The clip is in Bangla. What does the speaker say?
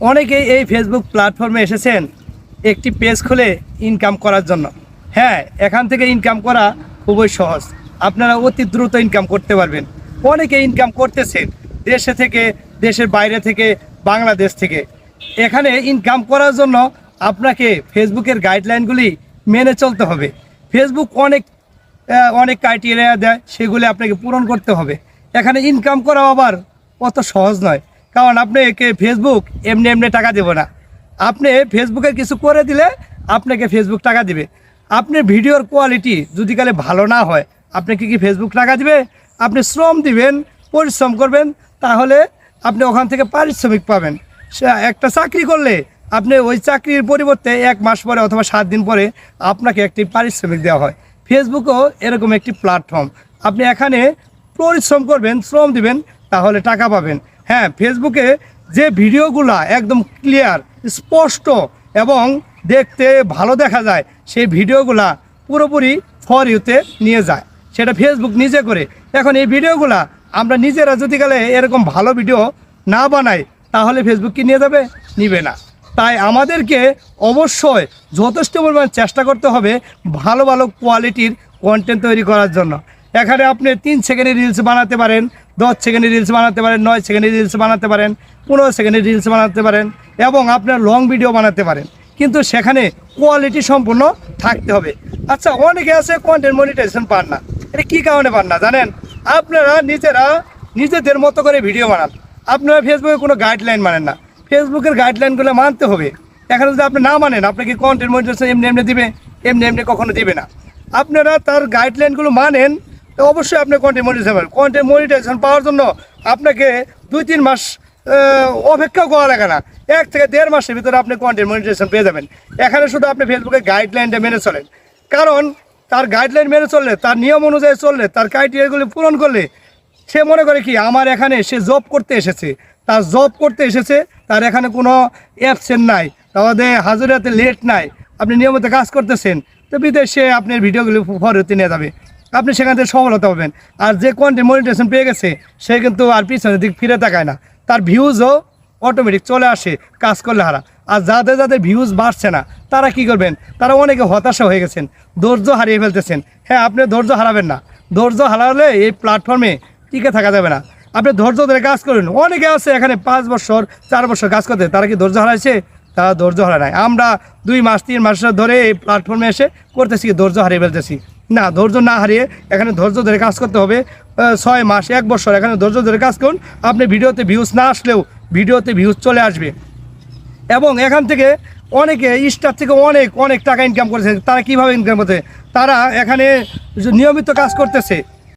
অনেকেই এই ফেসবুক প্ল্যাটফর্মে এসেছেন একটি পেজ খুলে ইনকাম করার জন্য। হ্যাঁ, এখান থেকে ইনকাম করা খুবই সহজ, আপনারা অতি দ্রুত ইনকাম করতে পারবেন। অনেকে ইনকাম করতেছেন দেশে থেকে, দেশের বাইরে থেকে, বাংলাদেশ থেকে। এখানে ইনকাম করার জন্য আপনাকে ফেসবুকের গাইডলাইনগুলি মেনে চলতে হবে। ফেসবুক অনেক ক্রাইটেরিয়া দেয়, সেগুলি আপনাকে পূরণ করতে হবে। এখানে ইনকাম করা আবার অত সহজ নয়, কারণ আপনাকে ফেসবুক এমনি এমনি টাকা দেবে না। আপনি ফেসবুকে কিছু করে দিলে আপনাকে ফেসবুক টাকা দিবে। আপনার ভিডিওর কোয়ালিটি যদি কালে ভালো না হয়, আপনাকে কি ফেসবুক টাকা দিবে? আপনি শ্রম দিবেন, পরিশ্রম করবেন, তাহলে আপনি ওখান থেকে পারিশ্রমিক পাবেন। একটা চাকরি করলে আপনি ওই চাকরির পরিবর্তে 1 মাস পরে অথবা 7 দিন পরে আপনাকে একটি পারিশ্রমিক দেওয়া হয়। ফেসবুকও এরকম একটি প্ল্যাটফর্ম। আপনি এখানে পরিশ্রম করবেন, শ্রম দিবেন, তাহলে টাকা পাবেন। হ্যাঁ, ফেসবুকে যে ভিডিওগুলা একদম ক্লিয়ার, স্পষ্ট এবং দেখতে ভালো দেখা যায়, সেই ভিডিওগুলা পুরোপুরি ফর ইউতে নিয়ে যায়, সেটা ফেসবুক নিজে করে। এখন এই ভিডিওগুলা আমরা নিজেরা যদি গেলে এরকম ভালো ভিডিও না বানাই, তাহলে ফেসবুক কি নিয়ে যাবে? নিবে না। তাই আমাদেরকে অবশ্যই যথেষ্ট পরিমাণ চেষ্টা করতে হবে ভালো ভালো কোয়ালিটির কন্টেন্ট তৈরি করার জন্য। এখানে আপনি 3 সেকেন্ডের রিলস বানাতে পারেন, 10 সেকেন্ডের রিলস বানাতে পারেন, 9 সেকেন্ডের রিলস বানাতে পারেন, 15 সেকেন্ডের রিলস বানাতে পারেন এবং আপনার লং ভিডিও বানাতে পারেন, কিন্তু সেখানে কোয়ালিটি সম্পূর্ণ থাকতে হবে। আচ্ছা, অনেকে আছে কন্টেন্ট মনিটাইজেশন পান না। এটা কী কারণে পান না জানেন? আপনারা নিজেদের মতো করে ভিডিও বানান, আপনারা ফেসবুকে কোনো গাইডলাইন মানেন না। ফেসবুকের গাইডলাইনগুলো মানতে হবে। এখানে যদি আপনি না মানেন, আপনাকে কন্টেন্ট মনিটাইজেশন এমনি এমনি দিবে? এমনি কখনো দিবে না। আপনারা তার গাইডলাইনগুলো মানেন, তো অবশ্যই আপনি কন্টেন্ট মনিটাইজেশন পাবেন। কন্টেন্ট মনিটাইজেশন পাওয়ার জন্য আপনাকে 2-3 মাস অপেক্ষাও করা লাগে না, 1 থেকে 1.5 মাসের ভিতরে আপনি কন্টেন্ট মনিটাইজেশন পেয়ে যাবেন। এখানে শুধু আপনি ফেসবুকের গাইডলাইনটা মেনে চলেন, কারণ তার গাইডলাইন মেনে চললে, তার নিয়ম অনুযায়ী চললে, তার ক্রাইটেরিয়াগুলি পূরণ করলে, সে মনে করে কি আমার এখানে সে জব করতে এসেছে, তার এখানে কোনো অ্যাবসেন্ট নাই, তাহলে হাজিরাতে লেট নাই, আপনি নিয়মিত কাজ করতেছেন, তো বিদেশে আপনার ভিডিওগুলি ফরতে নিয়ে যাবে, আপনি সেখান থেকে সফলতা পাবেন। আর যে কন্টেন্ট মনিটাইজেশন পেয়ে গেছে, সে কিন্তু আর পিছনের দিক ফিরে তাকায় না, তার ভিউজও অটোমেটিক চলে আসে কাজ করলে হারা। আর যাদের ভিউজ বাড়ছে না, তারা কি করবেন? তারা অনেকে হতাশা হয়ে গেছেন, ধৈর্য হারিয়ে ফেলতেছেন। হ্যাঁ, আপনি ধৈর্য হারাবেন না। ধৈর্য হারালে এই প্ল্যাটফর্মে টিকে থাকা যাবে না। আপনি ধৈর্য ধরে কাজ করুন। অনেকে আছে এখানে 5 বছর 4 বছর কাজ করতে, তারা কি ধৈর্য হারাইছে? তারা ধৈর্য হারায় নাই। আমরা 2 মাস 3 মাস ধরে এই প্ল্যাটফর্মে এসে করতেছি, ধৈর্য হারিয়ে ফেলতেছি না। ধৈর্য না হারিয়ে এখানে ধৈর্য ধরে কাজ করতে হবে। 6 মাস 1 বছর এখানে ধৈর্য ধরে কাজ করুন। আপনি ভিডিওতে ভিউজ না আসলেও ভিডিওতে ভিউজ চলে আসবে। এবং এখান থেকে অনেকে স্টার থেকে অনেক টাকা ইনকাম করেছে। তারা কিভাবে ইনকাম করছে? তারা এখানে নিয়মিত কাজ করতেছে,